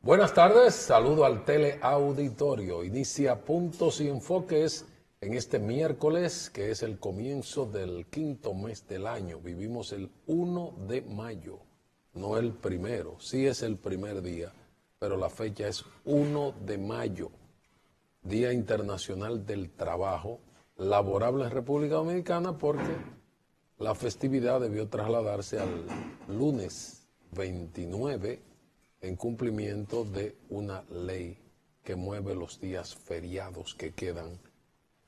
Buenas tardes, saludo al teleauditorio. Inicia Puntos y Enfoques en este miércoles, que es el comienzo del quinto mes del año. Vivimos el 1 de mayo, no el primero. Sí es el primer día, pero la fecha es 1 de mayo, Día Internacional del Trabajo Laborable en República Dominicana, porque la festividad debió trasladarse al lunes 29 en cumplimiento de una ley que mueve los días feriados que quedan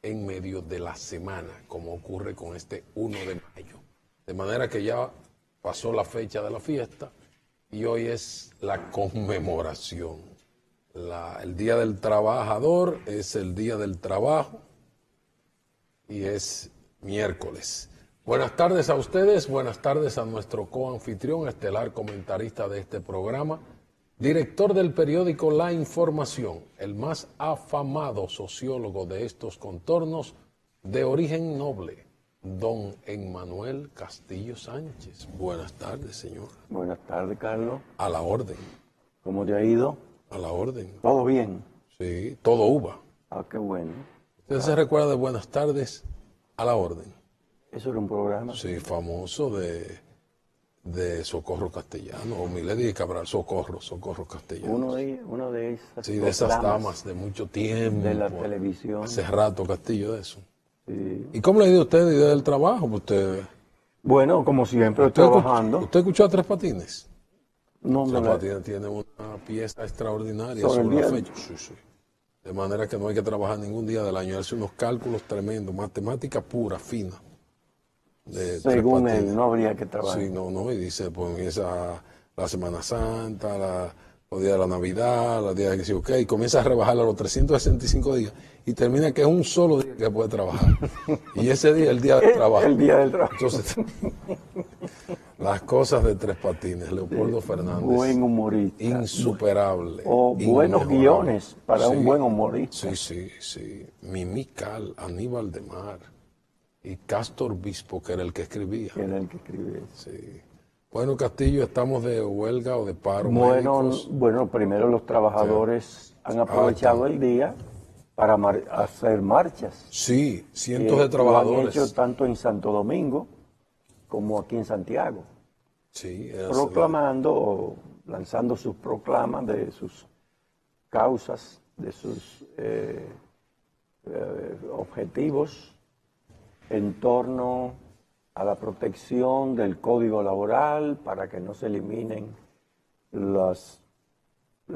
en medio de la semana, como ocurre con este 1 de mayo. De manera que ya pasó la fecha de la fiesta y hoy es la conmemoración. El Día del Trabajador es el Día del Trabajo y es miércoles. Buenas tardes a ustedes, buenas tardes a nuestro coanfitrión, estelar comentarista de este programa, director del periódico La Información, el más afamado sociólogo de estos contornos, de origen noble, don Emmanuel Castillo Sánchez. Buenas tardes, señor. Buenas tardes, Carlos. A la orden. ¿Cómo te ha ido? A la orden. ¿Todo bien? Sí, todo uva. Ah, qué bueno. ¿Usted se recuerda de Buenas tardes a la orden? ¿Eso era un programa? Sí, famoso de Socorro Castellano, o Milady Cabral, Socorro Castellano. Uno de esas. Sí, de esas damas de mucho tiempo. De la televisión. Hace rato, Castillo, de eso. Sí. ¿Y cómo le ha ido a usted idea del trabajo? Usted, Bueno, como siempre, trabajando. ¿Usted escuchó a Tres Patines? No, Tres Patines tiene una pieza extraordinaria sobre la fecha. Sí, sí. De manera que no hay que trabajar ningún día del año. Hace unos cálculos tremendos, matemática pura, fina. Según él, no habría que trabajar. Sí, no, y dice, pues empieza la Semana Santa, los días de la Navidad, los días de que sí, ok, y comienza a rebajar a los 365 días y termina que es un solo día que puede trabajar. Y ese día es el día del trabajo. El día del trabajo. Entonces, las cosas de Tres Patines, Leopoldo Fernández. Buen humorista. Insuperable. O buenos guiones para un buen humorista. Sí. Mimical, Aníbal de Mar. Y Castor Bispo, que era el que escribía. Sí. Bueno, Castillo, estamos de huelga o de paro. Bueno, primero los trabajadores han aprovechado el día para hacer marchas. Sí, cientos de trabajadores. Lo han hecho tanto en Santo Domingo como aquí en Santiago. Sí. Proclamando o lanzando sus proclamas de sus causas, de sus objetivos en torno a la protección del código laboral para que no se eliminen las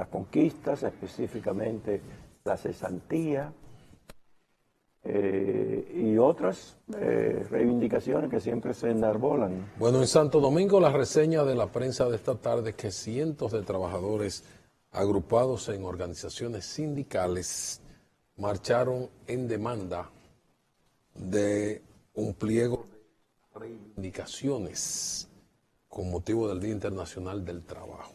conquistas, específicamente la cesantía y otras reivindicaciones que siempre se enarbolan. Bueno, en Santo Domingo la reseña de la prensa de esta tarde es que cientos de trabajadores agrupados en organizaciones sindicales marcharon en demanda de un pliego de reivindicaciones con motivo del Día Internacional del Trabajo.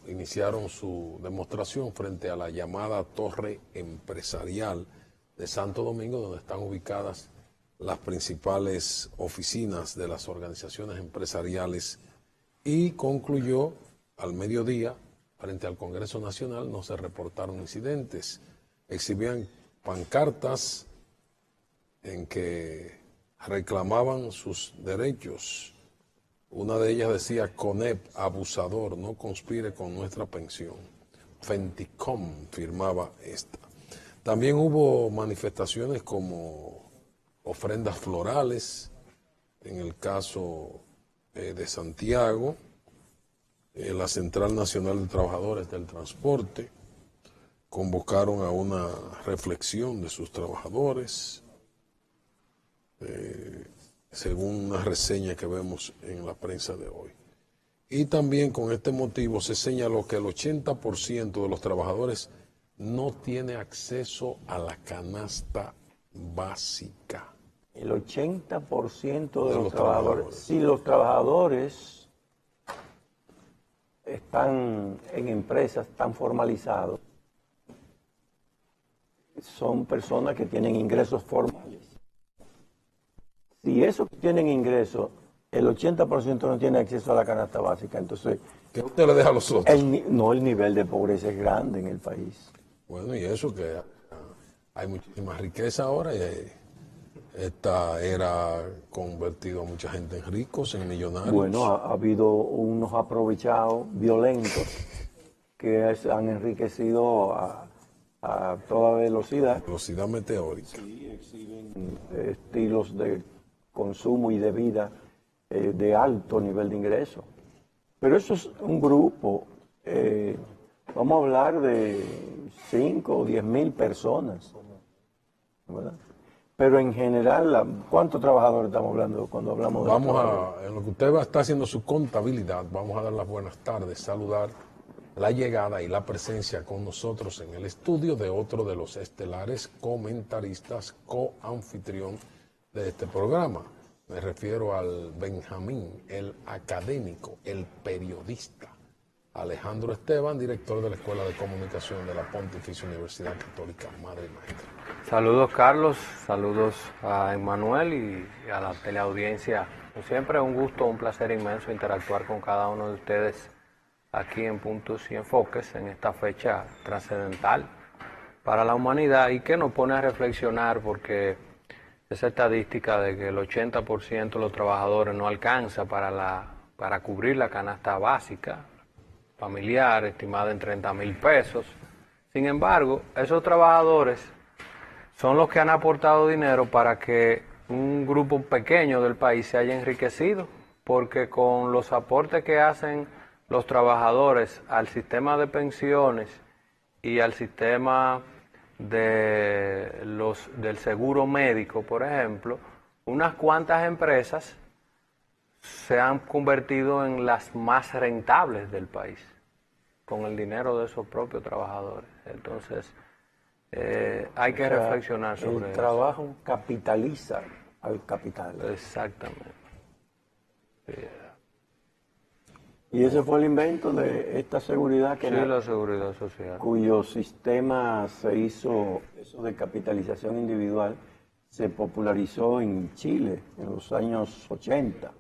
Iniciaron su demostración frente a la llamada Torre Empresarial de Santo Domingo, donde están ubicadas las principales oficinas de las organizaciones empresariales, y concluyó al mediodía, frente al Congreso Nacional. No se reportaron incidentes. Exhibían pancartas en que reclamaban sus derechos. Una de ellas decía: CONEP, abusador, no conspire con nuestra pensión. Fenticom firmaba esta. También hubo manifestaciones como ofrendas florales, en el caso de Santiago, la Central Nacional de Trabajadores del Transporte convocaron a una reflexión de sus trabajadores, según una reseña que vemos en la prensa de hoy. Y también con este motivo se señaló que el 80% de los trabajadores no tiene acceso a la canasta básica. El 80% de los trabajadores. Si los trabajadores están en empresas tan formalizadas, son personas que tienen ingresos formales. Si esos que tienen ingresos, el 80% no tiene acceso a la canasta básica, entonces... ¿Qué usted le deja a los otros? El nivel de pobreza es grande en el país. Bueno, y eso que hay muchísima riqueza ahora y esta era convertido a mucha gente en ricos, en millonarios. Bueno, ha habido unos aprovechados violentos que han enriquecido a toda velocidad. Velocidad meteórica. Sí, exhiben estilos de consumo y de vida de alto nivel de ingreso. Pero eso es un grupo, vamos a hablar de 5 o 10 mil personas, ¿verdad? Pero en general, ¿cuántos trabajadores estamos hablando cuando hablamos de En lo que usted está haciendo su contabilidad, vamos a dar las buenas tardes, saludar la llegada y la presencia con nosotros en el estudio de otro de los estelares comentaristas, coanfitrión de este programa. Me refiero al Benjamín, el académico, el periodista, Alejandro Esteban, director de la Escuela de Comunicación de la Pontificia Universidad Católica Madre y Maestra. Saludos, Carlos, saludos a Emmanuel y a la teleaudiencia. Como siempre, un gusto, un placer inmenso interactuar con cada uno de ustedes aquí en Puntos y Enfoques en esta fecha trascendental para la humanidad y que nos pone a reflexionar porque esa estadística de que el 80% de los trabajadores no alcanza para cubrir la canasta básica familiar, estimada en 30,000 pesos. Sin embargo, esos trabajadores son los que han aportado dinero para que un grupo pequeño del país se haya enriquecido, porque con los aportes que hacen los trabajadores al sistema de pensiones y al sistema del seguro médico, por ejemplo, unas cuantas empresas se han convertido en las más rentables del país, con el dinero de esos propios trabajadores. Entonces, hay que reflexionar sobre eso. El trabajo capitaliza al capital. Exactamente. Sí. Y ese fue el invento de esta seguridad que la seguridad social, cuyo sistema se hizo, eso de capitalización individual, se popularizó en Chile en los años 80.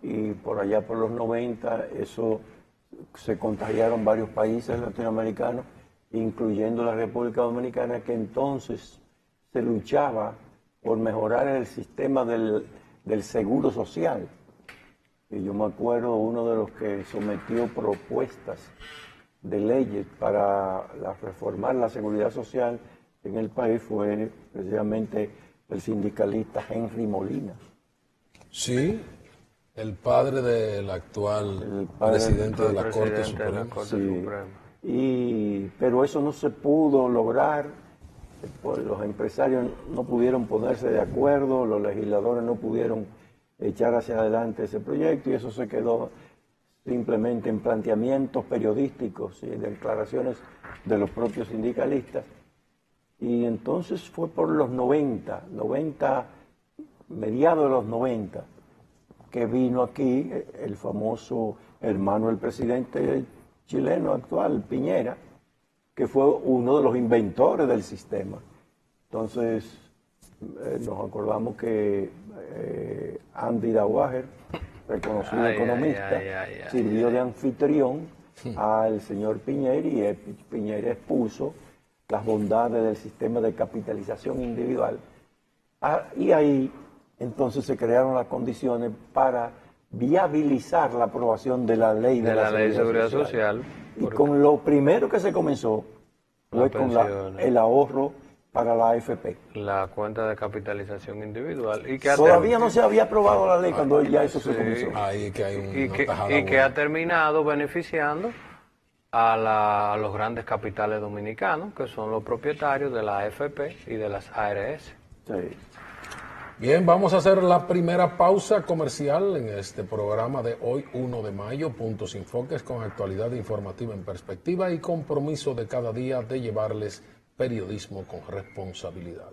Y por allá por los 90, eso se contagiaron varios países latinoamericanos, incluyendo la República Dominicana, que entonces se luchaba por mejorar el sistema del seguro social. Y yo me acuerdo, uno de los que sometió propuestas de leyes para reformar la seguridad social en el país fue precisamente el sindicalista Henry Molina. Sí, el padre del actual presidente de la Corte Suprema. Pero eso no se pudo lograr, pues los empresarios no pudieron ponerse de acuerdo, los legisladores no pudieron echar hacia adelante ese proyecto y eso se quedó simplemente en planteamientos periodísticos y declaraciones de los propios sindicalistas. Y entonces fue por los 90, mediados de los 90, que vino aquí el famoso hermano del presidente chileno actual, Piñera, que fue uno de los inventores del sistema. Entonces, nos acordamos que Andy Dauager, reconocido economista, sirvió de anfitrión al señor Piñera y Piñera expuso las bondades del sistema de capitalización individual. Y ahí entonces se crearon las condiciones para viabilizar la aprobación de la ley de la seguridad social. Y con lo primero que se comenzó fue con el ahorro para la AFP. La cuenta de capitalización individual. Y que todavía no se había aprobado la ley cuando ya eso se comenzó. Ahí que hay que ha terminado beneficiando a los grandes capitales dominicanos, que son los propietarios de la AFP y de las ARS. Sí. Bien, vamos a hacer la primera pausa comercial en este programa de hoy, 1 de mayo, Puntos y Enfoques, con actualidad informativa en perspectiva y compromiso de cada día de llevarles periodismo con responsabilidad.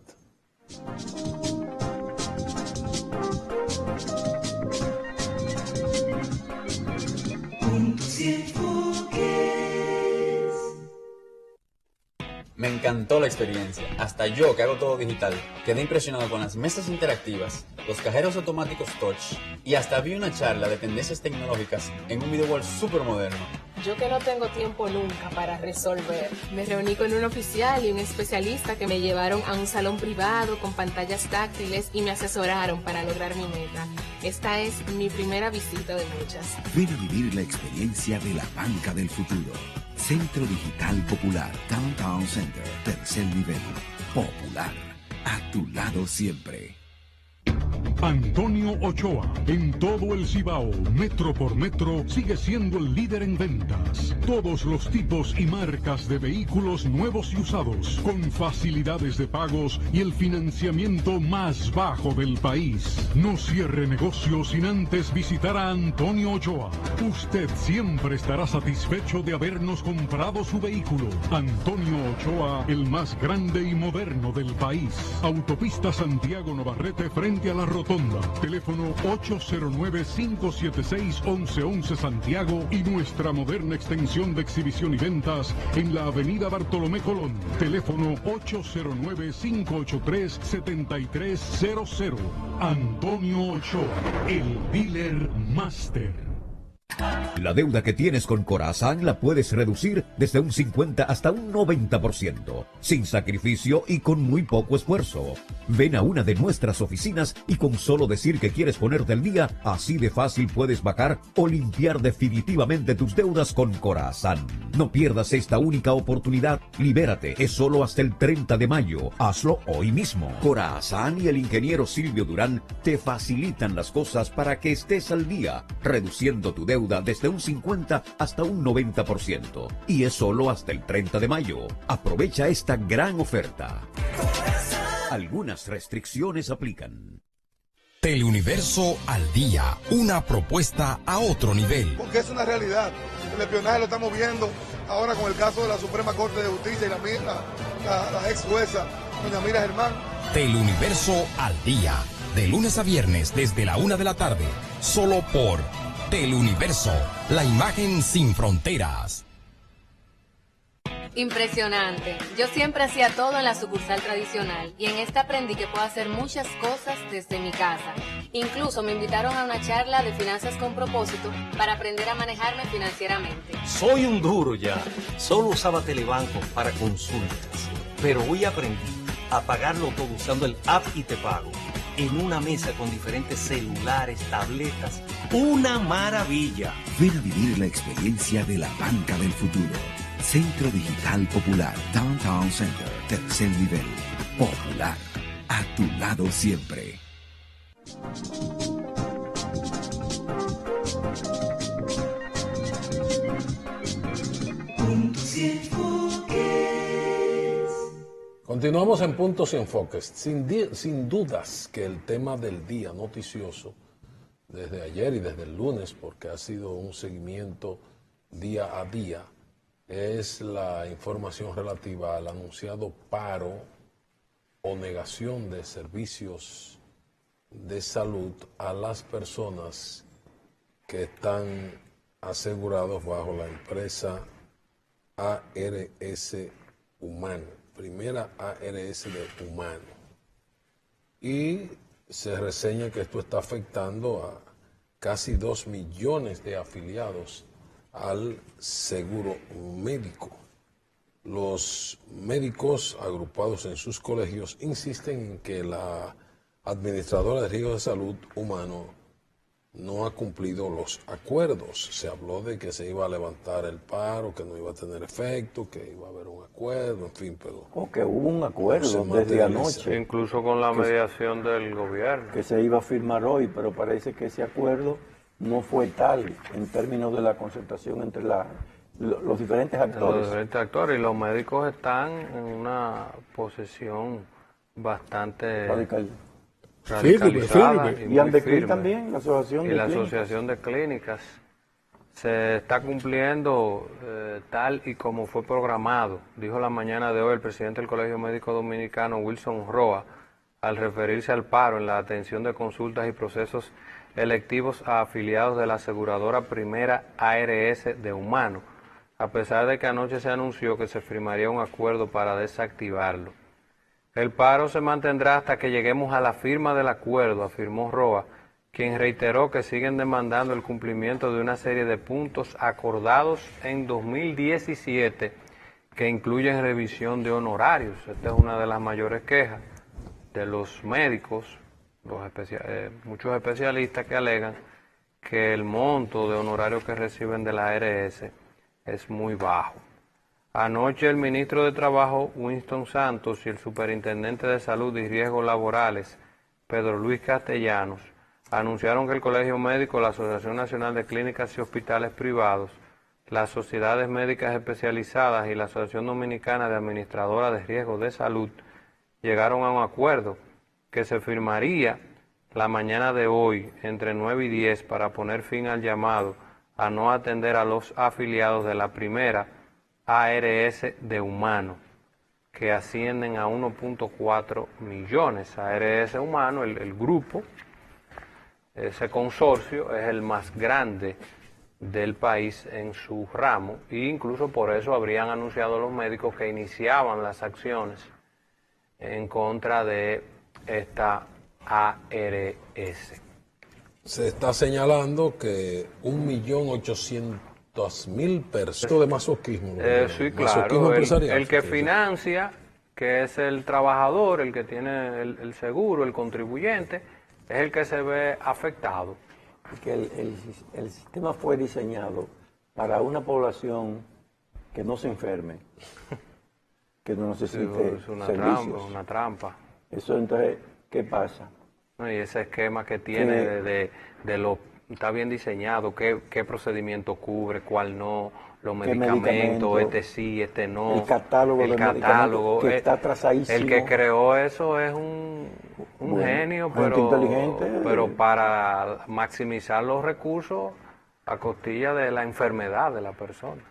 Me encantó la experiencia. Hasta yo, que hago todo digital, quedé impresionado con las mesas interactivas, los cajeros automáticos touch y hasta vi una charla de tendencias tecnológicas en un video wall súper moderno. Yo que no tengo tiempo nunca para resolver, me reuní con un oficial y un especialista que me llevaron a un salón privado con pantallas táctiles y me asesoraron para lograr mi meta. Esta es mi primera visita de muchas. Ven a vivir la experiencia de la banca del futuro. Centro Digital Popular, Downtown Center, tercer nivel. Popular, a tu lado siempre. Antonio Ochoa, en todo el Cibao, metro por metro, sigue siendo el líder en ventas. Todos los tipos y marcas de vehículos nuevos y usados, con facilidades de pagos y el financiamiento más bajo del país. No cierre negocio sin antes visitar a Antonio Ochoa. Usted siempre estará satisfecho de habernos comprado su vehículo. Antonio Ochoa, el más grande y moderno del país. Autopista Santiago Navarrete frente a la Rotonda. Teléfono 809-576-1111 Santiago y nuestra moderna extensión de exhibición y ventas en la avenida Bartolomé Colón. Teléfono 809-583-7300. Antonio Ochoa, el dealer master. La deuda que tienes con Corazán la puedes reducir desde un 50 hasta un 90%, sin sacrificio y con muy poco esfuerzo. Ven a una de nuestras oficinas y con solo decir que quieres ponerte al día, así de fácil puedes bajar o limpiar definitivamente tus deudas con Corazán. No pierdas esta única oportunidad. Libérate, es solo hasta el 30 de mayo. Hazlo hoy mismo. Corazán y el ingeniero Silvio Durán te facilitan las cosas para que estés al día, reduciendo tu deuda desde un 50 hasta un 90%. Y es solo hasta el 30 de mayo. Aprovecha esta gran oferta. Algunas restricciones aplican. Teleuniverso al día, una propuesta a otro nivel. Porque es una realidad. El espionaje lo estamos viendo ahora con el caso de la Suprema Corte de Justicia y la ex jueza, doña Mira Germán. Teleuniverso al día, de lunes a viernes desde la 1 de la tarde, solo por Teleuniverso, la imagen sin fronteras. Impresionante. Yo siempre hacía todo en la sucursal tradicional y en esta aprendí que puedo hacer muchas cosas desde mi casa. Incluso me invitaron a una charla de finanzas con propósito para aprender a manejarme financieramente. Soy un duro ya. Solo usaba Telebanco para consultas. Pero hoy aprendí a pagarlo todo usando el app y te pago. En una mesa con diferentes celulares, tabletas. ¡Una maravilla! Ven a vivir la experiencia de la banca del futuro. Centro Digital Popular, Downtown Center, tercer nivel. Popular, a tu lado siempre. Continuamos en Puntos y Enfoques. Sin dudas que el tema del día noticioso, desde ayer y desde el lunes, porque ha sido un seguimiento día a día, es la información relativa al anunciado paro o negación de servicios de salud a las personas que están asegurados bajo la empresa ARS Humano, primera ARS de Humano. Y se reseña que esto está afectando a casi 2 millones de afiliados al seguro médico. Los médicos agrupados en sus colegios insisten en que la administradora de riesgo de salud humano no ha cumplido los acuerdos. Se habló de que se iba a levantar el paro, que no iba a tener efecto, que iba a haber un acuerdo, en fin, pero... O que hubo un acuerdo desde anoche. Incluso con la mediación del gobierno. Que se iba a firmar hoy, pero parece que ese acuerdo no fue tal en términos de la concertación entre los diferentes actores. Los diferentes actores y los médicos están en una posición bastante radicalizada y Andeclí también, la asociación de y la clínicas. asociación de clínicas se está cumpliendo tal y como fue programado, dijo la mañana de hoy el presidente del Colegio Médico Dominicano, Wilson Roa, al referirse al paro en la atención de consultas y procesos electivos a afiliados de la aseguradora Primera ARS de Humano. a pesar de que anoche se anunció que se firmaría un acuerdo para desactivarlo. El paro se mantendrá hasta que lleguemos a la firma del acuerdo, afirmó Roa, quien reiteró que siguen demandando el cumplimiento de una serie de puntos acordados en 2017 que incluyen revisión de honorarios. Esta es una de las mayores quejas de los médicos, muchos especialistas que alegan que el monto de honorarios que reciben de la ARS es muy bajo. Anoche el ministro de Trabajo, Winston Santos, y el superintendente de Salud y Riesgos Laborales, Pedro Luis Castellanos, anunciaron que el Colegio Médico, la Asociación Nacional de Clínicas y Hospitales Privados, las Sociedades Médicas Especializadas y la Asociación Dominicana de Administradoras de Riesgos de Salud llegaron a un acuerdo que se firmaría la mañana de hoy entre 9 y 10 para poner fin al llamado a no atender a los afiliados de la primera ARS de Humano, que ascienden a 1.4 millones. ARS Humano, el grupo, ese consorcio es el más grande del país en su ramo, e incluso por eso habrían anunciado los médicos que iniciaban las acciones en contra de esta ARS. Se está señalando que 1.800.000 personas de masoquismo. Sí, claro, el que financia, que es el trabajador, el que tiene el seguro, el contribuyente, es el que se ve afectado. Que el sistema fue diseñado para una población que no se enferme, que no necesite es una servicios. Una trampa. Eso entonces, ¿qué pasa? Y ese esquema que tiene de lo está bien diseñado, qué procedimiento cubre, cuál no, los medicamentos, este sí, este no. El catálogo de medicamentos que está trazadísimo. El que creó eso es un genio, pero para maximizar los recursos a costilla de la enfermedad de la persona.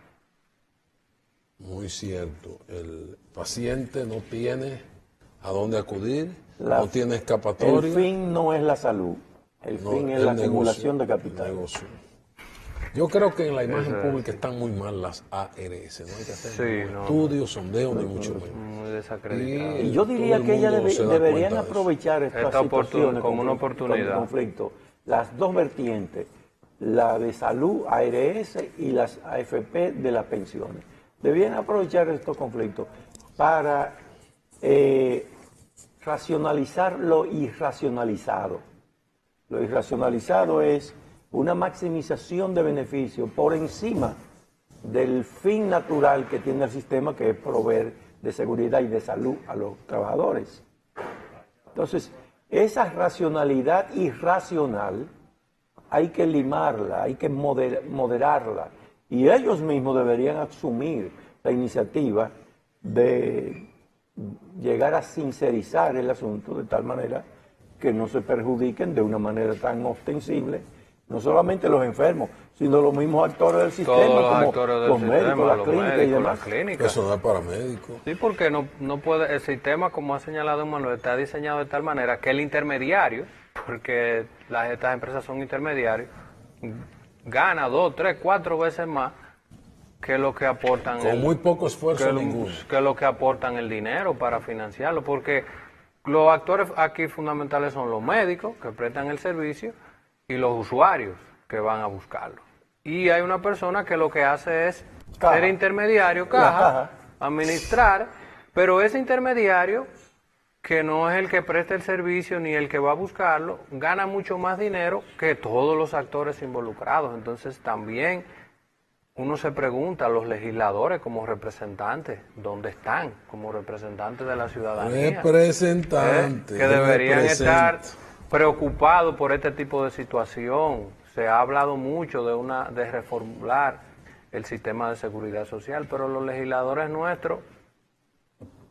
Muy cierto. El paciente no tiene a dónde acudir, no tiene escapatoria. El fin no es la salud, el fin es la acumulación de capital. Yo creo que en la imagen pública están muy mal las ARS, no hay que hacer estudios, sondeos, ni mucho menos. Muy desacreditado. Y yo diría que ellas deberían aprovechar esta situación como una oportunidad. Conflicto, las dos vertientes, la de salud, ARS, y las AFP de las pensiones. Debían aprovechar estos conflictos para racionalizar lo irracionalizado. Lo irracionalizado es una maximización de beneficios por encima del fin natural que tiene el sistema, que es proveer de seguridad y de salud a los trabajadores. Entonces, esa racionalidad irracional hay que limarla, hay que moderarla, y ellos mismos deberían asumir la iniciativa de llegar a sincerizar el asunto de tal manera que no se perjudiquen de una manera tan ostensible no solamente los enfermos, sino los mismos actores del sistema, como los médicos, las clínicas y demás. Personal paramédico. Sí, porque no puede, el sistema, como ha señalado Manuel, está diseñado de tal manera que el intermediario, porque estas empresas son intermediarios, gana 2, 3, 4 veces más que lo que aportan. Con muy poco esfuerzo ninguno. Que lo que aportan el dinero para financiarlo, porque los actores aquí fundamentales son los médicos que prestan el servicio y los usuarios que van a buscarlo. Y hay una persona que lo que hace es ser intermediario, caja, administrar, pero ese intermediario, que no es el que presta el servicio ni el que va a buscarlo, gana mucho más dinero que todos los actores involucrados. Entonces también uno se pregunta, los legisladores como representantes, ¿dónde están? Como representantes de la ciudadanía. Representantes. Que deberían estar preocupados por este tipo de situación. Se ha hablado mucho de reformular el sistema de seguridad social, pero los legisladores nuestros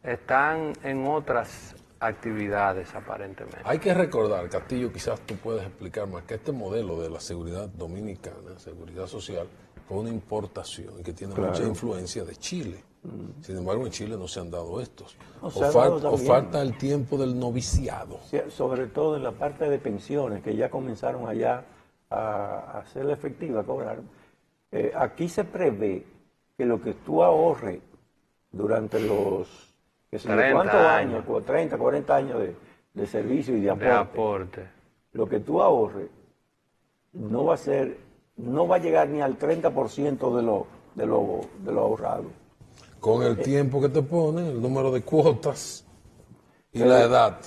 están en otras actividades aparentemente. Hay que recordar, Castillo, quizás tú puedes explicar más, que este modelo de la seguridad dominicana, seguridad social, fue una importación y que tiene mucha influencia de Chile. Sin embargo, en Chile no se han dado estos. O falta el tiempo del noviciado. Sí, sobre todo en la parte de pensiones, que ya comenzaron allá a hacerla efectiva, a cobrar. Aquí se prevé que lo que tú ahorres durante los, qué sé yo, 30 ¿cuántos años? años? 30, 40 años de servicio y de aporte. Lo que tú ahorres no va a llegar ni al 30% de lo ahorrado. Con el tiempo que te ponen, el número de cuotas y la edad,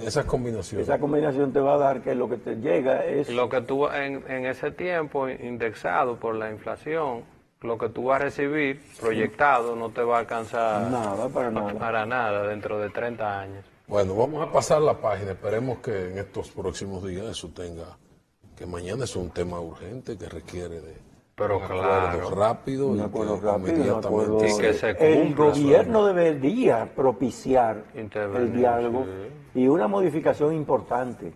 esas combinaciones. Esa combinación te va a dar que lo que te llega es... Lo que tú en ese tiempo indexado por la inflación, lo que tú vas a recibir proyectado no te va a alcanzar nada, para nada dentro de 30 años. Bueno, vamos a pasar la página. Esperemos que en estos próximos días eso tenga, que mañana es un tema urgente que requiere de pero un acuerdo rápido, inmediatamente. Y que se el cumpla. gobierno debería propiciar el diálogo y una modificación importante,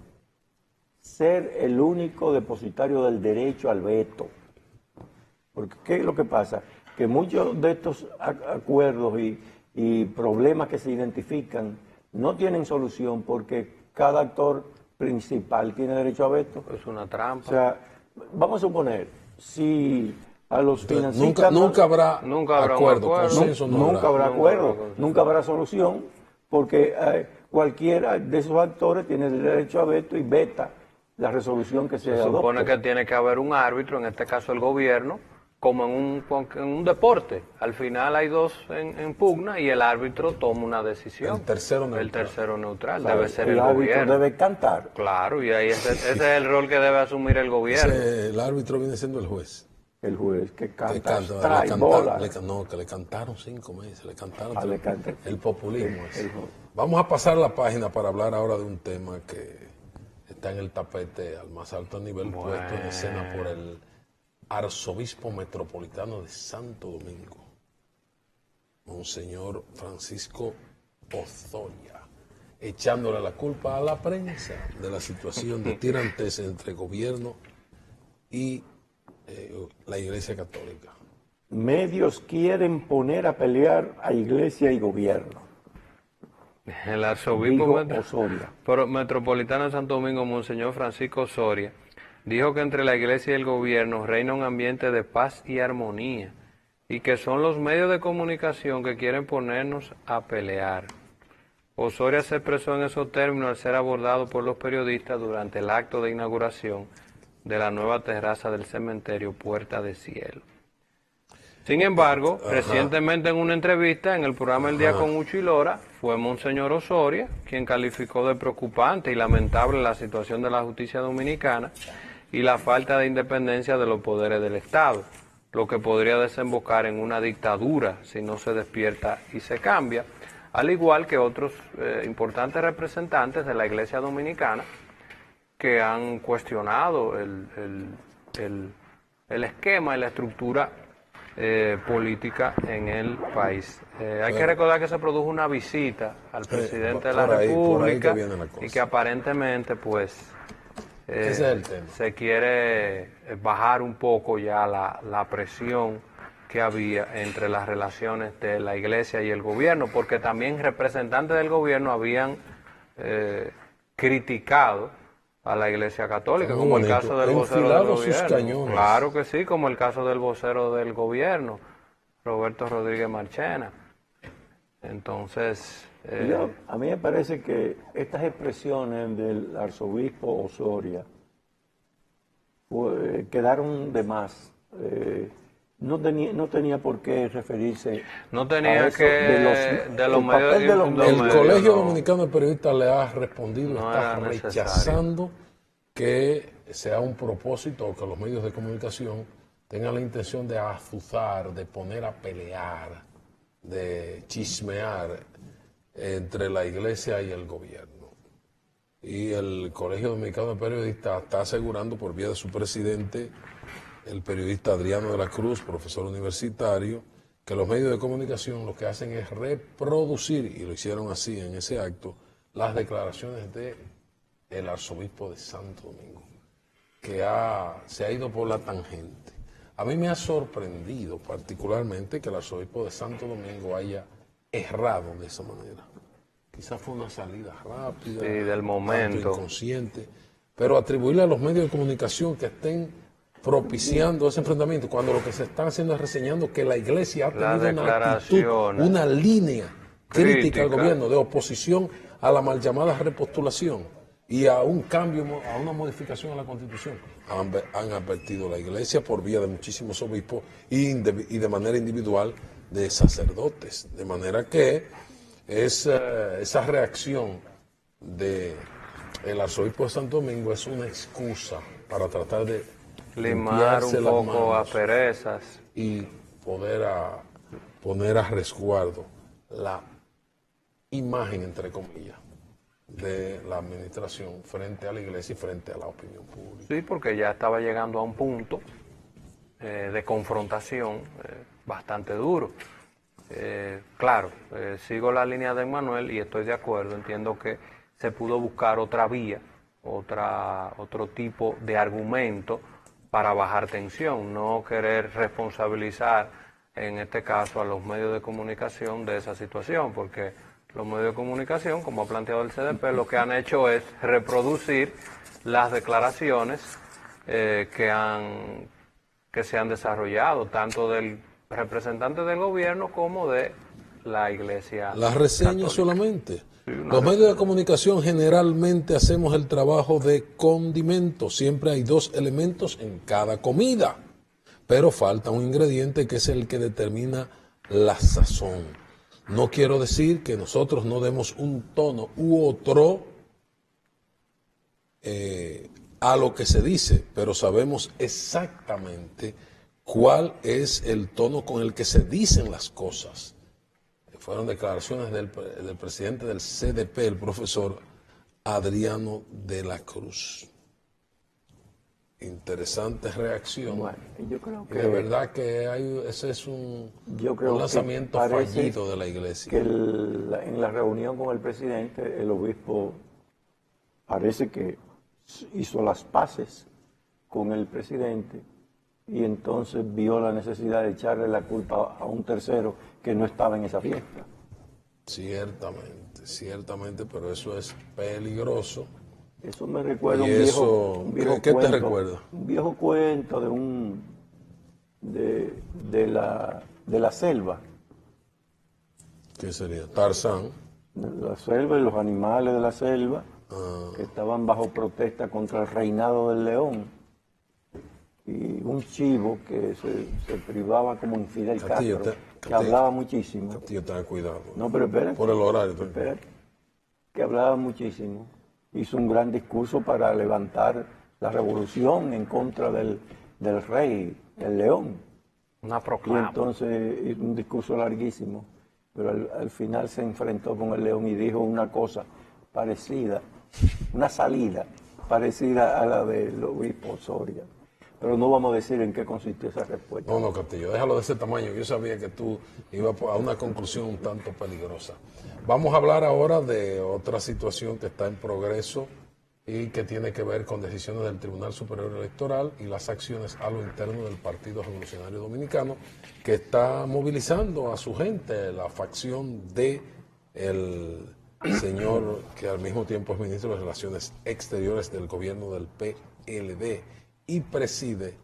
ser el único depositario del derecho al veto. Porque ¿qué es lo que pasa? Que muchos de estos acuerdos y problemas que se identifican no tienen solución porque cada actor principal tiene derecho a veto. Es una trampa. O sea, vamos a suponer, si a los financistas... Nunca habrá acuerdo, consenso nunca habrá acuerdo, nunca habrá solución, porque cualquiera de esos actores tiene derecho a veto y veta la resolución que se adopte. Se supone que tiene que haber un árbitro, en este caso el gobierno, como en un deporte. Al final hay dos en pugna y el árbitro toma una decisión. El tercero neutral. O sea, debe ser el árbitro gobierno. debe cantar. Claro, y ahí ese es el rol que debe asumir el gobierno. El árbitro viene siendo el juez. El juez que canta, que le cantaron 5 meses, le cantaron. canta. El populismo es. Vamos a pasar la página para hablar ahora de un tema que está en el tapete al más alto nivel, puesto en escena por el arzobispo metropolitano de Santo Domingo, Monseñor Francisco Osoria, echándole la culpa a la prensa de la situación de tirantez entre gobierno y la Iglesia Católica. Medios quieren poner a pelear a Iglesia y gobierno. El arzobispo Osoria. metropolitano de Santo Domingo, Monseñor Francisco Osoria, dijo que entre la Iglesia y el gobierno reina un ambiente de paz y armonía y que son los medios de comunicación que quieren ponernos a pelear. Osoria se expresó en esos términos al ser abordado por los periodistas durante el acto de inauguración de la nueva terraza del cementerio Puerta de Cielo. Sin embargo, recientemente en una entrevista en el programa El Día con Ucho y Lora, fue Monseñor Osoria quien calificó de preocupante y lamentable la situación de la justicia dominicana y la falta de independencia de los poderes del Estado, lo que podría desembocar en una dictadura si no se despierta y se cambia, al igual que otros importantes representantes de la Iglesia Dominicana que han cuestionado el esquema y la estructura política en el país. Hay que recordar que se produjo una visita al presidente de la República y que aparentemente pues se quiere bajar un poco ya la presión que había entre las relaciones de la Iglesia y el gobierno, porque también representantes del gobierno habían criticado a la Iglesia Católica, como el caso del vocero del gobierno. Claro que sí, como el caso del vocero del gobierno, Roberto Rodríguez Marchena. Entonces... a mí me parece que estas expresiones del arzobispo Osoria quedaron de más. No tenía por qué referirse a eso de los medios. El Colegio Dominicano de Periodistas le ha respondido, está rechazando que sea un propósito o que los medios de comunicación tengan la intención de azuzar, de poner a pelear, de chismear entre la Iglesia y el gobierno. Y el Colegio Dominicano de Periodistas está asegurando por vía de su presidente, el periodista Adriano de la Cruz, profesor universitario, que los medios de comunicación lo que hacen es reproducir, y lo hicieron así en ese acto, las declaraciones del arzobispo de Santo Domingo, que se ha ido por la tangente. A mí me ha sorprendido particularmente que el arzobispo de Santo Domingo haya errado de esa manera. Quizás fue una salida rápida, del momento, inconsciente, pero atribuirle a los medios de comunicación que estén propiciando ese enfrentamiento, cuando lo que se están haciendo es reseñando que la iglesia ha tenido una actitud, declaraciones una línea crítica al crítica. gobierno de oposición a la mal llamada repostulación y a un cambio, a una modificación a la Constitución. Han advertido la iglesia por vía de muchísimos obispos y de manera individual de sacerdotes, de manera que esa reacción del arzobispo de Santo Domingo es una excusa para tratar de limar un limpiarse las poco manos asperezas y poder poner a resguardo la imagen, entre comillas, de la administración frente a la iglesia y frente a la opinión pública. Sí, porque ya estaba llegando a un punto de confrontación bastante duro. Claro, sigo la línea de Emmanuel y estoy de acuerdo, entiendo que se pudo buscar otra vía, otro tipo de argumento para bajar tensión, no querer responsabilizar en este caso a los medios de comunicación de esa situación, porque los medios de comunicación, como ha planteado el CDP, lo que han hecho es reproducir las declaraciones que se han desarrollado, tanto del representante del gobierno como de la iglesia. Las reseñas solamente. Los medios de comunicación generalmente hacemos el trabajo de condimento. Siempre hay 2 elementos en cada comida, pero falta un ingrediente que es el que determina la sazón. No quiero decir que nosotros no demos un tono u otro a lo que se dice, pero sabemos exactamente cuál es el tono con el que se dicen las cosas. Fueron declaraciones del presidente del CDP, el profesor Adriano de la Cruz. Interesante reacción. Bueno, yo creo que, de verdad que ese es un lanzamiento fallido de la iglesia. Que en la reunión con el presidente, el obispo parece que hizo las paces con el presidente y entonces vio la necesidad de echarle la culpa a un tercero que no estaba en esa fiesta. Ciertamente, pero eso es peligroso. Eso me recuerda un viejo ¿qué cuento, te recuerda? Un viejo cuento de la selva. ¿Qué sería? Tarzán. La selva y los animales de la selva que estaban bajo protesta contra el reinado del león. Y un chivo que se privaba como un Fidel Castro, que hablaba muchísimo. Castillo, ten cuidado. No, pero espérate. Por el horario. Espérate, que hablaba muchísimo. Hizo un gran discurso para levantar la revolución en contra del rey, el león. Una proclama. Y entonces hizo un discurso larguísimo, pero al final se enfrentó con el león y dijo una cosa parecida, una salida parecida a la del obispo Soria. Pero no vamos a decir en qué consistió esa respuesta. No, Castillo, déjalo de ese tamaño. Yo sabía que tú ibas a una conclusión un tanto peligrosa. Vamos a hablar ahora de otra situación que está en progreso y que tiene que ver con decisiones del Tribunal Superior Electoral y las acciones a lo interno del Partido Revolucionario Dominicano, que está movilizando a su gente, la facción de el señor que al mismo tiempo es ministro de Relaciones Exteriores del gobierno del PLD y preside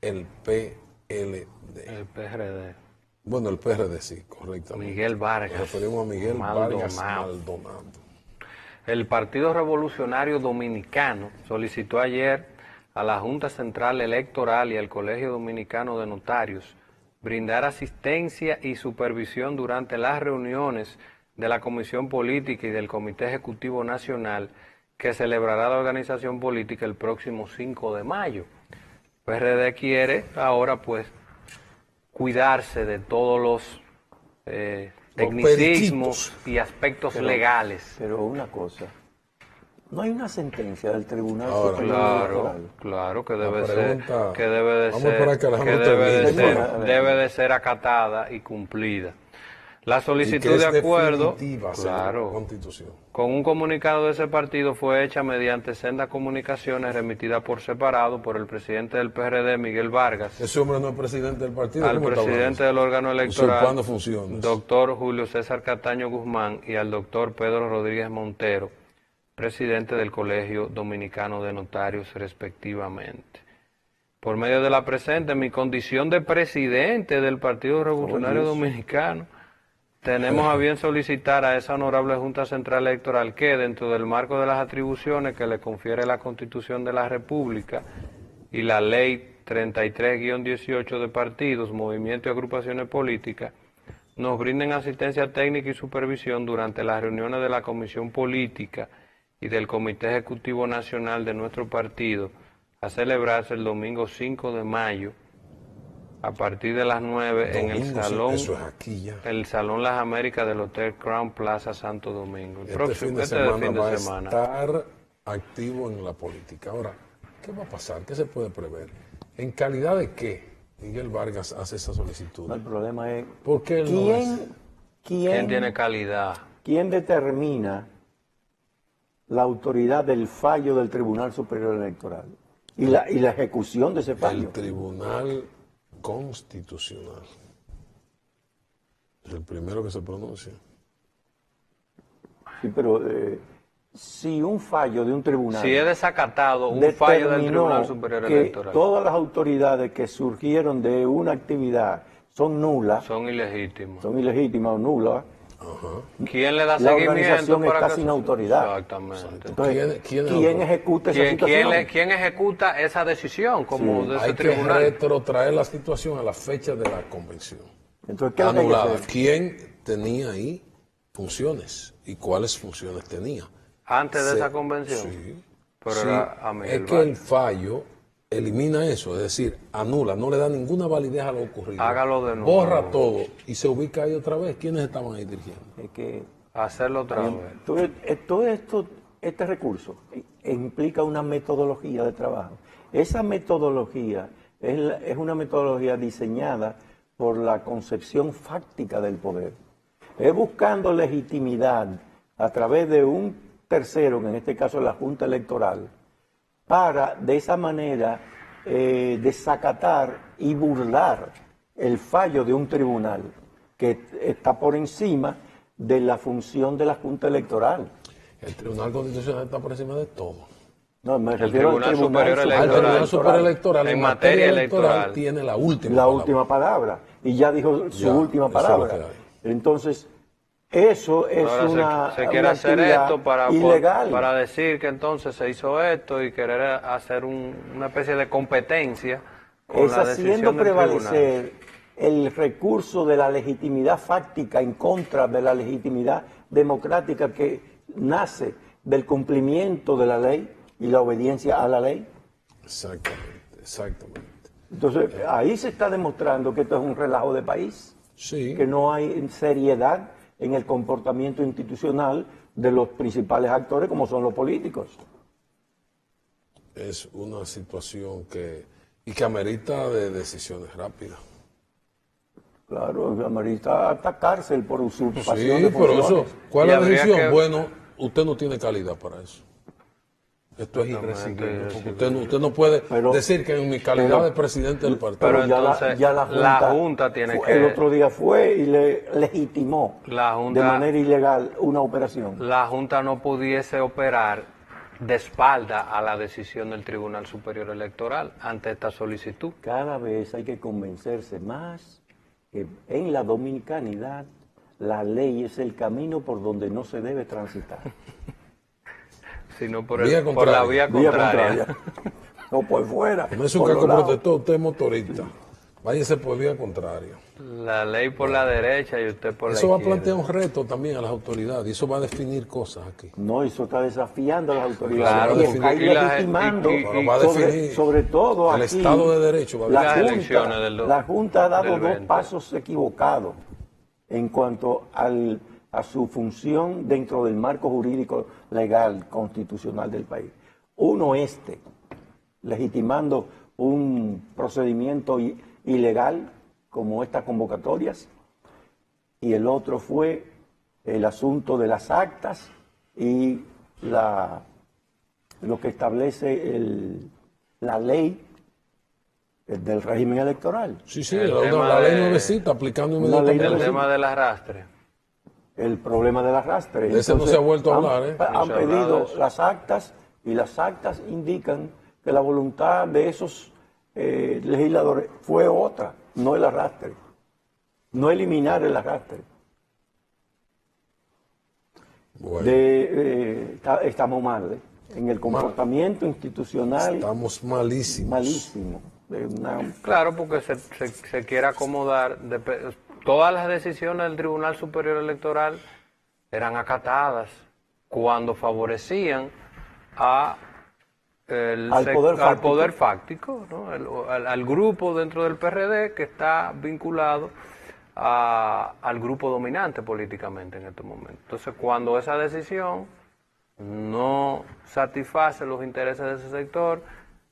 el PLD. El PRD. Bueno, el PRD sí, correctamente. Miguel Vargas. Nos referimos a Miguel Vargas Maldonado. El Partido Revolucionario Dominicano solicitó ayer a la Junta Central Electoral y al Colegio Dominicano de Notarios brindar asistencia y supervisión durante las reuniones de la Comisión Política y del Comité Ejecutivo Nacional que celebrará la organización política el próximo 5 de mayo. PRD quiere ahora pues cuidarse de todos los tecnicismos y aspectos legales. Pero una cosa, no hay una sentencia del Tribunal Ahora, Superior Electoral. Claro que debe de ser acatada y cumplida. La solicitud de acuerdo, claro, Constitución. Con un comunicado de ese partido fue hecha mediante sendas comunicaciones remitidas por separado por el presidente del PRD, Miguel Vargas. Ese hombre no es presidente del partido. Al presidente del órgano electoral, funciones. doctor Julio César Cataño Guzmán, y al doctor Pedro Rodríguez Montero, presidente del Colegio Dominicano de Notarios, respectivamente. por medio de la presente, en mi condición de presidente del Partido Revolucionario Dominicano, tenemos a bien solicitar a esa honorable Junta Central Electoral que, dentro del marco de las atribuciones que le confiere la Constitución de la República y la Ley 33-18 de partidos, movimientos y agrupaciones políticas, nos brinden asistencia técnica y supervisión durante las reuniones de la Comisión Política y del Comité Ejecutivo Nacional de nuestro partido, a celebrarse el domingo 5 de mayo, a partir de las 9 en el Salón, eso es aquí ya. el Salón Las Américas del Hotel Crown Plaza Santo Domingo. El Este fin de semana va a estar activo en la política. Ahora, ¿qué va a pasar? ¿Qué se puede prever? ¿En calidad de qué Miguel Vargas hace esa solicitud? No, el problema es ¿por qué él no hace? ¿Quién tiene calidad? ¿Quién determina la autoridad del fallo del Tribunal Superior Electoral y la ejecución de ese fallo? El Tribunal Constitucional. Es el primero que se pronuncia. Sí, pero si un fallo de un tribunal... Si es desacatado un fallo del Tribunal Superior Electoral, todas las autoridades que surgieron de una actividad son nulas. Son ilegítimos. Son ilegítimas o nulas. ¿Quién le da la seguimiento? organización para está que sin autoridad. Exactamente. Entonces, ¿quién ejecuta esa situación? ¿Quién ejecuta esa decisión como de ese Hay tribunal? que retrotraer la situación a la fecha de la convención. Entonces, ¿qué es lo que hay que anulada. hacer? ¿Quién tenía ahí funciones y cuáles funciones tenía? Antes de esa convención. Sí. Pero Sí, era a Miguel es que el fallo elimina eso, es decir, anula, no le da ninguna validez a lo ocurrido. Hágalo de nuevo. Borra todo y se ubica ahí otra vez. ¿Quiénes estaban ahí dirigiendo? Es que hacerlo otra vez. todo este recurso implica una metodología de trabajo. Esa metodología es una metodología diseñada por la concepción fáctica del poder. Es buscando legitimidad a través de un tercero, que en este caso es la Junta Electoral, para de esa manera desacatar y burlar el fallo de un tribunal que está por encima de la función de la Junta Electoral. El Tribunal Constitucional está por encima de todo. No, me refiero al Tribunal Superior Electoral en materia electoral tiene la última palabra. Y ya dijo su última palabra. Entonces, eso es ahora se quiere hacer esto ilegal. Para decir que entonces se hizo esto y querer hacer una especie de competencia con es la decisión haciendo del prevalecer tribunal. El recurso de la legitimidad fáctica en contra de la legitimidad democrática que nace del cumplimiento de la ley y la obediencia a la ley. Exactamente. Entonces, ahí se está demostrando que esto es un relajo de país, que no hay seriedad en el comportamiento institucional de los principales actores, como son los políticos. Es una situación que amerita de decisiones rápidas. Claro, amerita hasta cárcel por usurpación de Sí, pero eso, ¿cuál es la decisión? Bueno, usted no tiene calidad para eso. Esto es irresistible, porque usted no puede decir que en mi calidad de presidente del partido. Pero entonces la Junta tiene que... El otro día fue y le legitimó de manera ilegal una operación. La Junta no pudiese operar de espalda a la decisión del Tribunal Superior Electoral ante esta solicitud. Cada vez hay que convencerse más que en la dominicanidad la ley es el camino por donde no se debe transitar. Sino por la vía contraria. No, por fuera. No es un caco protector, usted es motorista. Váyase por vía contraria. La ley por la derecha y usted por la izquierda. Eso va a plantear un reto también a las autoridades y eso va a definir cosas aquí. No, eso está desafiando a las autoridades. Claro, y está legitimando, sobre todo el aquí, Estado de Derecho. La Junta ha dado dos pasos equivocados en cuanto a su función dentro del marco jurídico legal constitucional del país. Uno, legitimando un procedimiento ilegal como estas convocatorias, y el otro fue el asunto de las actas y lo que establece la ley del régimen electoral. Sí, la ley nuevecita aplicando inmediatamente. El tema del arrastre. El problema del arrastre. De ese no se ha vuelto a hablar. Han pedido las actas y las actas indican que la voluntad de esos legisladores fue otra, no el arrastre, no eliminar el arrastre. Bueno. Estamos mal, en el comportamiento institucional. Estamos malísimos. Malísimo. Claro, porque se quiere acomodar. Todas las decisiones del Tribunal Superior Electoral eran acatadas cuando favorecían al poder fáctico, ¿no? al grupo dentro del PRD que está vinculado al grupo dominante políticamente en este momento. Entonces, cuando esa decisión no satisface los intereses de ese sector,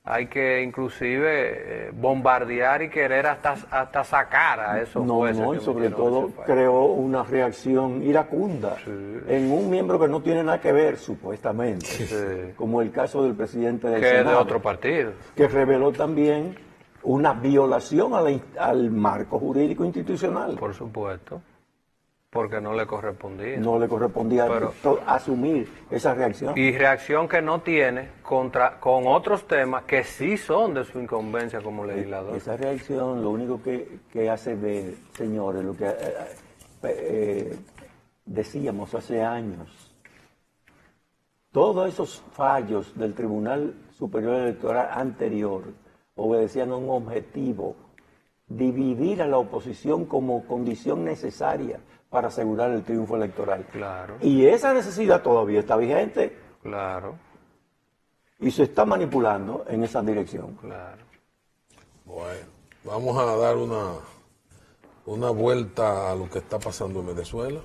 hay que inclusive bombardear y querer hasta sacar a esos jueces. Y sobre todo creó una reacción iracunda en un miembro que no tiene nada que ver, supuestamente, como el caso del presidente del Senado, que es de otro partido, que reveló también una violación al marco jurídico institucional. Por supuesto. Porque no le correspondía. No le correspondía asumir esa reacción. Y reacción que no tiene con otros temas que sí son de su incumbencia como legislador. Esa reacción lo único que hace ver, señores, lo que decíamos hace años. Todos esos fallos del Tribunal Superior Electoral anterior obedecían a un objetivo: dividir a la oposición como condición necesaria para asegurar el triunfo electoral. Claro. Y esa necesidad todavía está vigente. Claro. Y se está manipulando en esa dirección. Claro. Bueno, vamos a dar una vuelta a lo que está pasando en Venezuela.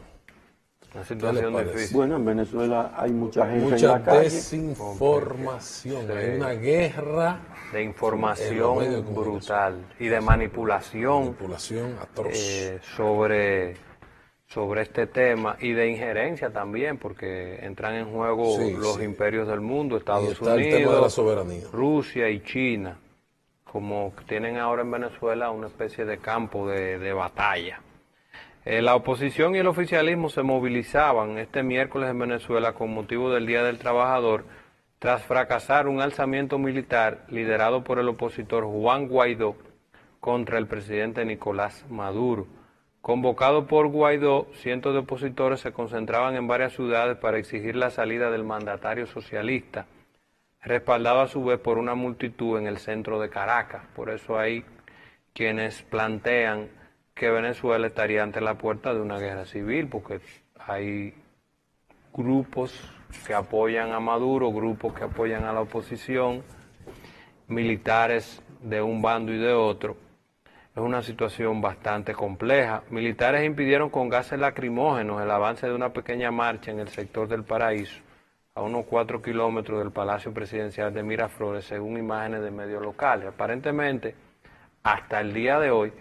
Una situación difícil. Bueno, en Venezuela hay mucha gente en la calle. Desinformación. Hay una guerra de información brutal y de manipulación atroz sobre este tema, y de injerencia también, porque entran en juego los imperios del mundo, Estados Unidos, el tema de la soberanía. Rusia y China, como tienen ahora en Venezuela una especie de campo de batalla. La oposición y el oficialismo se movilizaban este miércoles en Venezuela con motivo del Día del Trabajador, tras fracasar un alzamiento militar liderado por el opositor Juan Guaidó contra el presidente Nicolás Maduro. Convocado por Guaidó, cientos de opositores se concentraban en varias ciudades para exigir la salida del mandatario socialista, respaldado a su vez por una multitud en el centro de Caracas. Por eso hay quienes plantean que Venezuela estaría ante la puerta de una guerra civil, porque hay grupos que apoyan a Maduro, grupos que apoyan a la oposición, militares de un bando y de otro. Es una situación bastante compleja. Militares impidieron con gases lacrimógenos el avance de una pequeña marcha en el sector del Paraíso, a unos 4 kilómetros del Palacio Presidencial de Miraflores, según imágenes de medios locales. Aparentemente, hasta el día de hoy,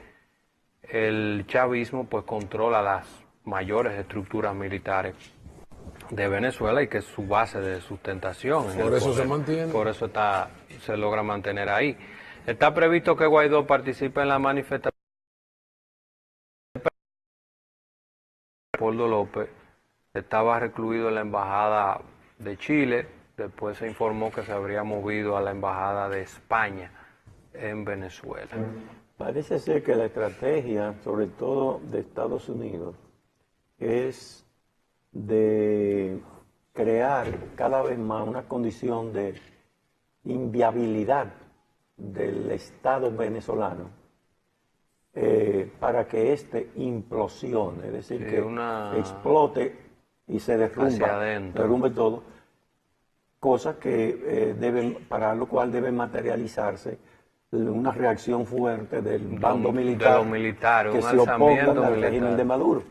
el chavismo pues controla las mayores estructuras militares de Venezuela y que es su base de sustentación. Por eso se mantiene. Por eso se logra mantener ahí. Está previsto que Guaidó participe en la manifestación. Leopoldo López estaba recluido en la embajada de Chile, después se informó que se habría movido a la embajada de España en Venezuela. Parece ser que la estrategia, sobre todo de Estados Unidos, es de crear cada vez más una condición de inviabilidad del Estado venezolano para que éste implosione, es decir, que explote y se derrumbe todo, cosas que para lo cual debe materializarse una reacción fuerte del bando militar, de los militares, que se opongan al régimen de Maduro.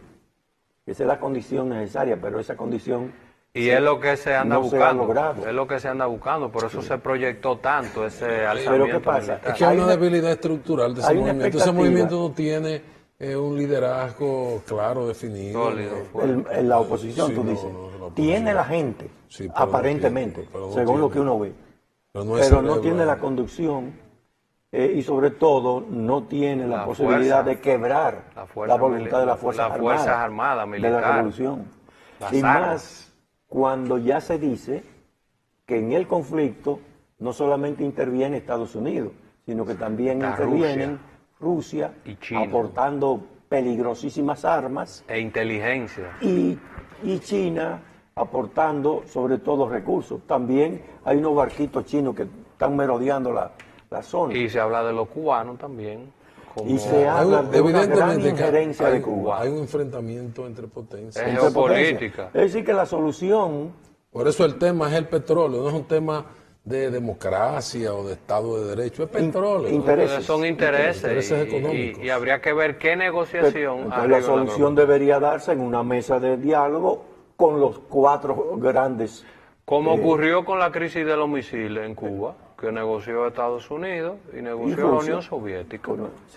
Esa es la condición necesaria, pero esa condición es lo que se anda buscando. Es lo que se anda buscando, por eso se proyectó tanto ese alzamiento. Pero ¿qué pasa? Es que hay una debilidad estructural de ese movimiento. Ese movimiento no tiene un liderazgo claro, definido. En la oposición, tú dices. Tiene la gente, aparentemente, según lo que uno ve. Pero no tiene la conducción. Y sobre todo no tiene la posibilidad de quebrar la voluntad de las Fuerzas Armadas, de la revolución. Y más cuando ya se dice que en el conflicto no solamente interviene Estados Unidos, sino que también La intervienen Rusia y China, aportando peligrosísimas armas e inteligencia. y China aportando sobre todo recursos. También hay unos barquitos chinos que están merodeando la zona. Y se habla de los cubanos también. Y se habla de una gran injerencia hay, de Cuba. hay un enfrentamiento entre potencias. Es geopolítica. Es decir, que la solución... Por eso el tema es el petróleo, no es un tema de democracia o de Estado de Derecho, es petróleo. Intereses. Son intereses económicos. y habría que ver qué negociación. Entonces la solución debería darse en una mesa de diálogo con los 4 grandes... Como ocurrió con la crisis de los misiles en Cuba, que negoció Estados Unidos y negoció la Unión Soviética.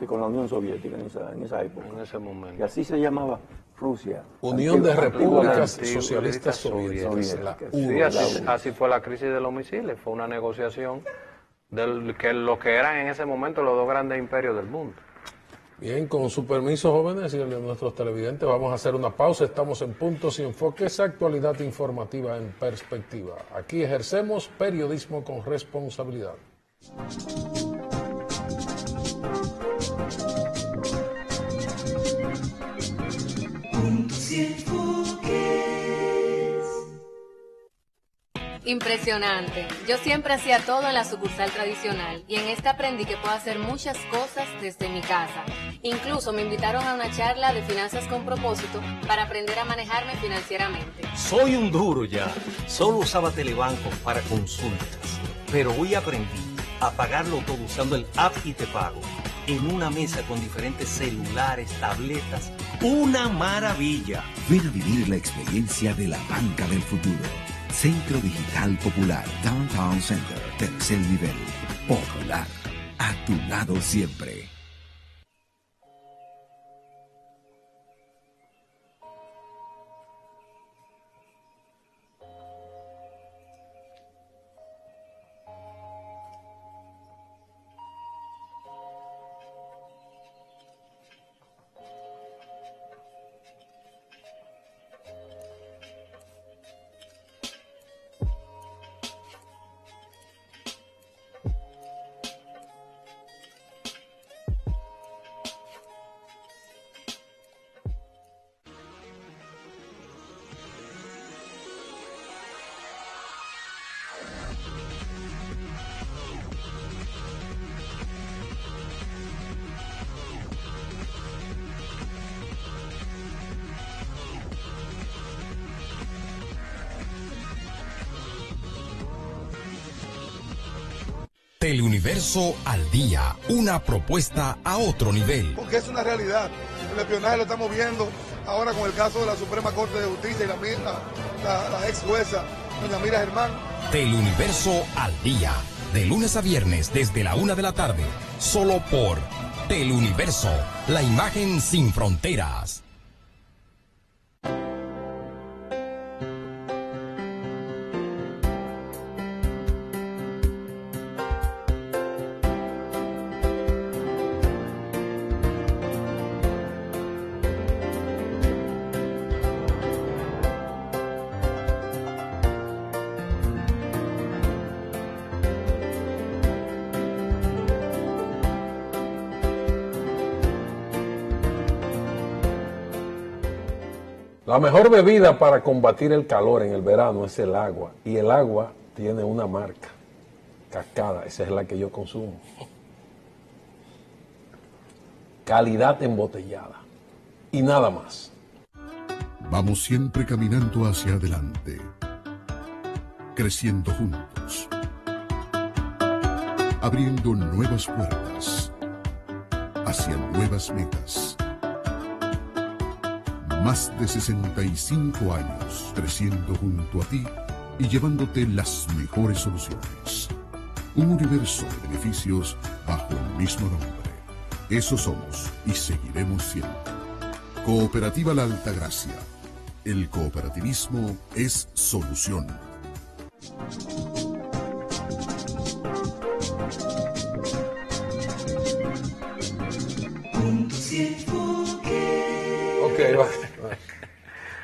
Con la Unión Soviética en esa época. En ese momento. Y así se llamaba Rusia. Unión de Repúblicas Antigua Socialistas Soviéticas. La Sí, así fue la crisis de los misiles. Fue una negociación de lo que eran en ese momento los 2 grandes imperios del mundo. Bien, con su permiso, jóvenes y el de nuestros televidentes, vamos a hacer una pausa. Estamos en Puntos y Enfoques, actualidad informativa en perspectiva. Aquí ejercemos periodismo con responsabilidad. Puntos y Enfoques. Impresionante. Yo siempre hacía todo en la sucursal tradicional y en esta aprendí que puedo hacer muchas cosas desde mi casa. Incluso me invitaron a una charla de finanzas con propósito para aprender a manejarme financieramente. Soy un duro ya. Solo usaba Telebanco para consultas. Pero hoy aprendí a pagarlo todo usando el app y te pago. En una mesa con diferentes celulares, tabletas. ¡Una maravilla! Ven a vivir la experiencia de la banca del futuro. Centro Digital Popular, Downtown Center, tercer nivel. Popular, a tu lado siempre. Teleuniverso al día, una propuesta a otro nivel. Porque es una realidad. El espionaje lo estamos viendo ahora con el caso de la Suprema Corte de Justicia y la ex jueza, doña Mira Germán. Teleuniverso al día, de lunes a viernes desde la 1 de la tarde, solo por Teleuniverso, la imagen sin fronteras. La mejor bebida para combatir el calor en el verano es el agua. Y el agua tiene una marca, Cascada, esa es la que yo consumo. Calidad embotellada. Y nada más. Vamos siempre caminando hacia adelante, creciendo juntos, abriendo nuevas puertas, hacia nuevas metas. Más de 65 años creciendo junto a ti y llevándote las mejores soluciones. Un universo de beneficios bajo el mismo nombre. Eso somos y seguiremos siendo. Cooperativa La Altagracia. El cooperativismo es solución. Ok, va.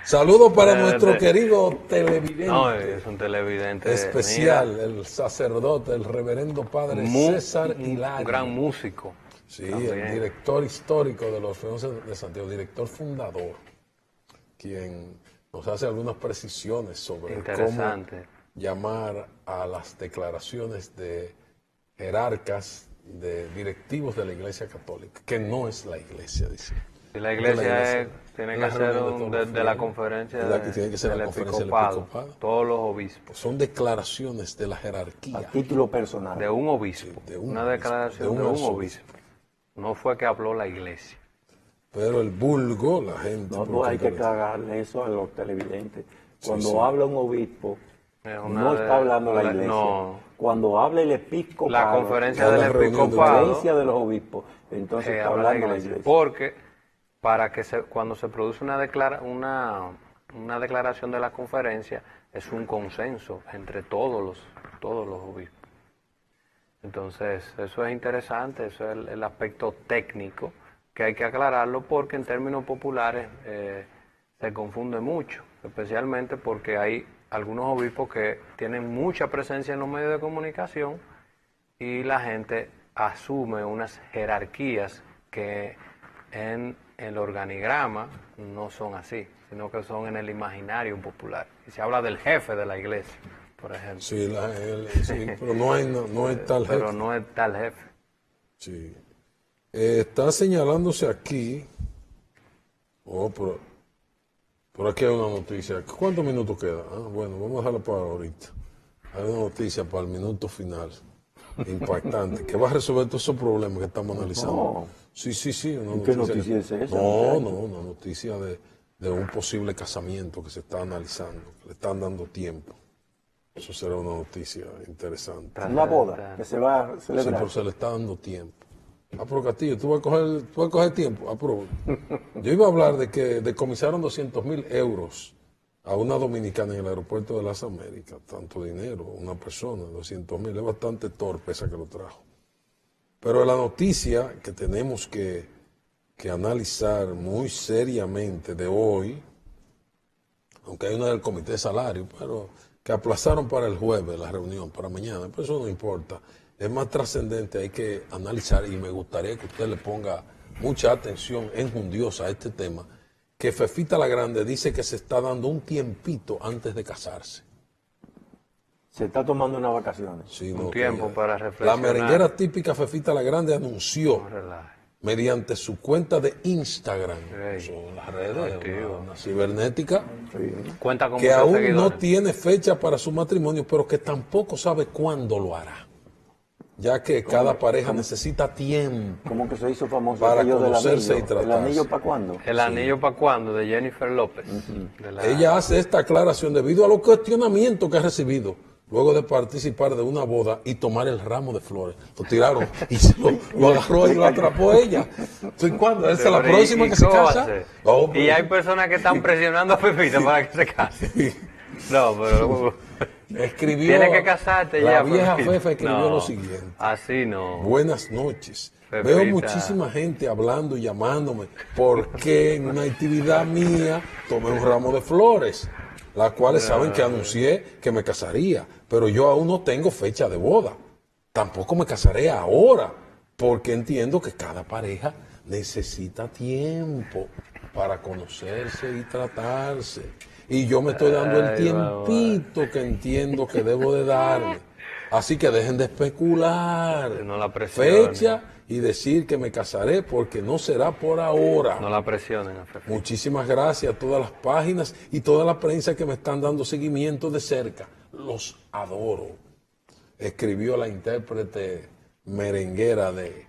Saludos para nuestro querido televidente. No, es un televidente especial, mira, el sacerdote, el reverendo padre César Hilario. Un gran músico. Sí, también. el director histórico de los Orfeones de Santiago, director fundador, quien nos hace algunas precisiones sobre cómo llamar a las declaraciones de jerarcas, de directivos de la Iglesia Católica, que no es la Iglesia, dice. Y la Iglesia tiene que ser de la conferencia del episcopado, todos los obispos. Son declaraciones de la jerarquía. A título personal. De un obispo. Una declaración de un obispo. No fue que habló la Iglesia. Pero el vulgo, la gente... No hay que cagarle eso a los televidentes. Cuando habla un obispo, no está hablando la Iglesia. No. Cuando habla el episcopado, la conferencia del episcopado, la conferencia de los obispos, entonces está hablando la Iglesia. Porque para que cuando se produce una declaración de la conferencia, es un consenso entre todos los obispos. Entonces, eso es interesante, eso es el aspecto técnico que hay que aclararlo, porque en términos populares se confunde mucho, especialmente porque hay algunos obispos que tienen mucha presencia en los medios de comunicación y la gente asume unas jerarquías que en el organigrama no son así, sino que son en el imaginario popular. Y se habla del jefe de la iglesia, por ejemplo. Sí, pero no es tal jefe. Pero no es tal jefe. Sí. Está señalándose aquí, por aquí hay una noticia. ¿Cuántos minutos queda? Bueno, vamos a dejarla para ahorita. Hay una noticia para el minuto final, impactante, que va a resolver todos esos problemas que estamos analizando. No. Sí. ¿Qué noticia es esa? Una noticia de un posible casamiento que se está analizando, que le están dando tiempo. Eso será una noticia interesante. Una boda que se va a celebrar. Sí, pero se le está dando tiempo. Pero Castillo, tú vas a coger tiempo. Yo iba a hablar de que decomisaron 200,000 euros a una dominicana en el aeropuerto de las Américas. Tanto dinero, una persona, 200,000. Es bastante torpe esa que lo trajo. Pero la noticia que tenemos que analizar muy seriamente de hoy, aunque hay una del comité de salario, pero que aplazaron para el jueves la reunión, para mañana, pero eso no importa. Es más trascendente, hay que analizar, y me gustaría que usted le ponga mucha atención enjundiosa a este tema, que Fefita la Grande dice que se está dando un tiempito antes de casarse. Se está tomando unas vacaciones. Sí, un tiempo para reflexionar. La merenguera típica Fefita la Grande anunció mediante su cuenta de Instagram, son las redes, una cibernética, que aún seguidores. No tiene fecha para su matrimonio, pero que tampoco sabe cuándo lo hará, ya que cada pareja necesita tiempo. ¿Cómo que se hizo famoso para aquello conocerse del y tratarse? ¿El anillo para cuándo? El anillo para cuándo, de Jennifer López. Ella hace esta aclaración debido a los cuestionamientos que ha recibido luego de participar de una boda y tomar el ramo de flores. Lo tiraron y lo agarró y lo atrapó ella. Entonces, ¿cuándo? ¿Esa es la próxima que se casa? Y hay personas que están presionando a Pepita para que se case. No, pero... Escribió, tiene que casarte la ya. vieja Fefa escribió lo siguiente. Así no. Buenas noches. Pepita. Veo muchísima gente hablando y llamándome porque en una actividad mía tomé un ramo de flores, las cuales saben que anuncié que me casaría, pero yo aún no tengo fecha de boda. Tampoco me casaré ahora, porque entiendo que cada pareja necesita tiempo para conocerse y tratarse. Y yo me estoy dando el tiempito que entiendo que debo de darme. Así que dejen de especular fecha y decir que me casaré, porque no será por ahora. No la presionen. Muchísimas gracias a todas las páginas y toda la prensa que me están dando seguimiento de cerca. Los adoro. Escribió la intérprete merenguera de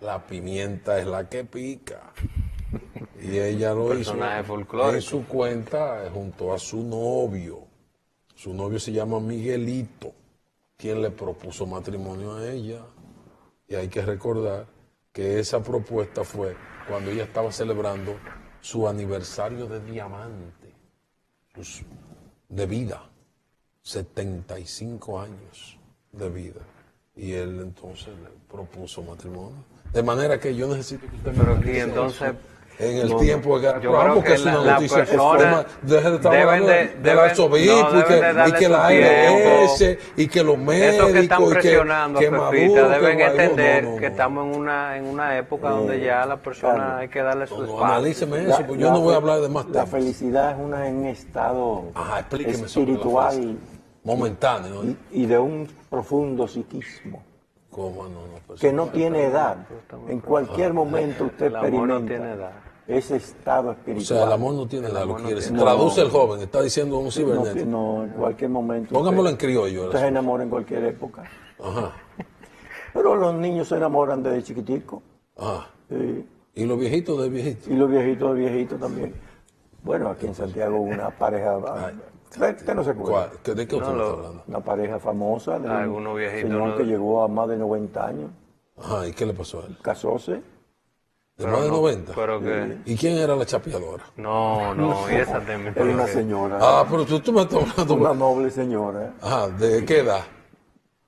La pimienta es la que pica. Y ella lo hizo en su cuenta junto a su novio. Su novio se llama Miguelito, quien le propuso matrimonio a ella. Y hay que recordar que esa propuesta fue cuando ella estaba celebrando su aniversario de diamante, de vida, 75 años de vida. Y él entonces le propuso matrimonio. De manera que yo necesito que usted me Pero aquí entonces en el tiempo de yo creo que es una la noticia persona deje de estar deben hablando de- del arzobispo no, y deben de darle que la su tiempo. ARS y que los médicos Eso que están y presionando, que Pepita, Maduro, deben que Guaidó. entender No, no, que no. estamos en una época donde ya a la persona Carlos, hay que darle su No, espacio. analíceme eso, pues yo no voy a hablar de más La temas. felicidad es un estado Ajá, explíqueme sobre la espiritual felicidad. Momentáneo. y de un profundo psiquismo ¿Cómo no? Pues, que no tiene edad. En cualquier momento usted El amor no experimenta tiene edad. ese estado O espiritual. sea, el amor no tiene edad, lo que quiere decir. tiene- Traduce no. el joven, está diciendo un No, cibernético. no, en cualquier momento. Póngamelo usted- en criollo. Usted se enamora en cualquier época. Ajá, Pero los niños se enamoran desde chiquitico. ajá. Sí. Y los viejitos de viejitos. Y los viejitos de viejitos también. Bueno, aquí en Santiago hubo una pareja. Usted no se acuerda. ¿De qué usted me está hablando? Una pareja famosa de Algunos un viejitos, señor ¿no? que llegó a más de 90 años. Ajá, ¿y qué le pasó a él? Casóse. ¿De Pero más de no, 90? pero que- ¿Y quién era la chapeadora? No, y esa te Era una señora. Ah, pero tú me estás hablando. Una noble señora. Ajá, ¿de qué edad?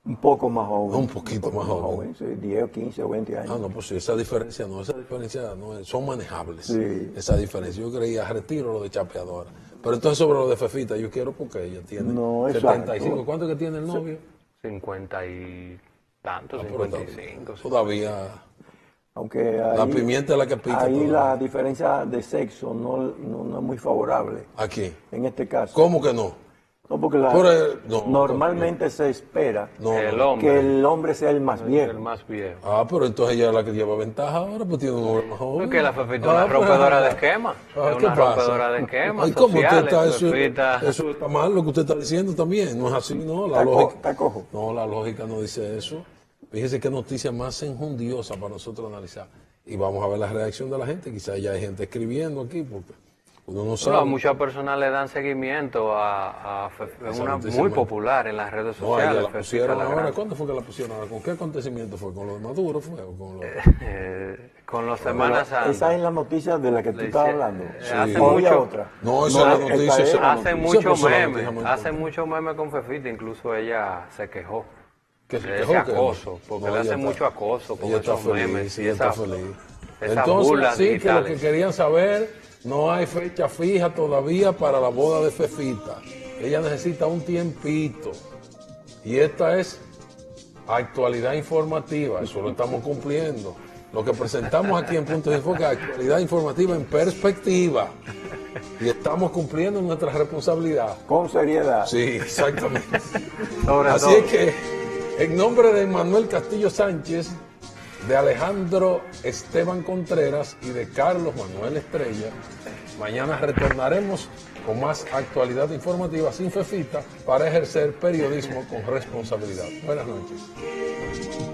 Un poco más joven. Un poquito más joven. Sí, 10, 15 o 20 años. Ah, no, pues sí, esa diferencia no es, son manejables. Sí. Esa diferencia. Yo creía, retiro lo de chapeadora. Pero entonces sobre lo de Fefita, yo quiero porque ella tiene No, 75. exacto. ¿Cuánto que tiene el novio? 50 y tanto, Ah, pero 55. sí. Todavía. Aunque ahí, La pimienta es la que pica. ahí todavía. la diferencia de sexo no es muy favorable. Aquí. En este caso. ¿Cómo que no? No, porque no, normalmente se espera El hombre. que el hombre sea el más viejo. El más viejo. Ah, pero entonces ella es la que lleva ventaja ahora, pues tiene un hombre más joven. Porque la Fefita es Ah, una pues, rompedora de esquemas. ah, Es ¿qué una pasa? rompedora de esquemas. Ay, ¿cómo usted sociales, está? Fefita. Eso está mal lo que usted está diciendo también. No es así, no. La Está lógica. está cojo. No, la lógica no dice eso. Fíjese qué noticia más enjundiosa para nosotros analizar. Y vamos a ver la reacción de la gente. Quizás ya hay gente escribiendo aquí, porque uno no sabe. Bueno, muchas personas le dan seguimiento a Fefita. Es Esa una noticia muy muy- popular en las redes No, ella sociales. la Fefita pusieron la ahora. Grande. ¿Cuándo fue que la pusieron ahora? ¿Con qué acontecimiento fue? ¿Con lo de Maduro fue? ¿O con lo de... Con los Semanas Esa Santa. es la noticia de la que tú Le estás hice- hablando. hace ¿O había mucho- otra? No, esa es la noticia, esta es la Hacen noticia. muchos puso la memes, noticia muy hacen muchos memes con Fefita, incluso ella se quejó ¿Que se de quejó ese que no? acoso, porque No, le ella hacen está- mucho acoso con ella está esos feliz, memes y ella está esas feliz. esas burlas sí, que lo digitales. que querían saber, no hay fecha fija todavía para la boda de Fefita. Ella necesita un tiempito. Y esta es actualidad informativa, eso lo estamos cumpliendo. Lo que presentamos aquí en Punto de Enfoque es actualidad informativa en perspectiva. Y estamos cumpliendo nuestra responsabilidad. Con seriedad. Sí, exactamente. Sobre Así todo. es que, en nombre de Manuel Castillo Sánchez, de Alejandro Esteban Contreras y de Carlos Manuel Estrella, mañana retornaremos con más actualidad informativa sin Fefita para ejercer periodismo con responsabilidad. Buenas noches.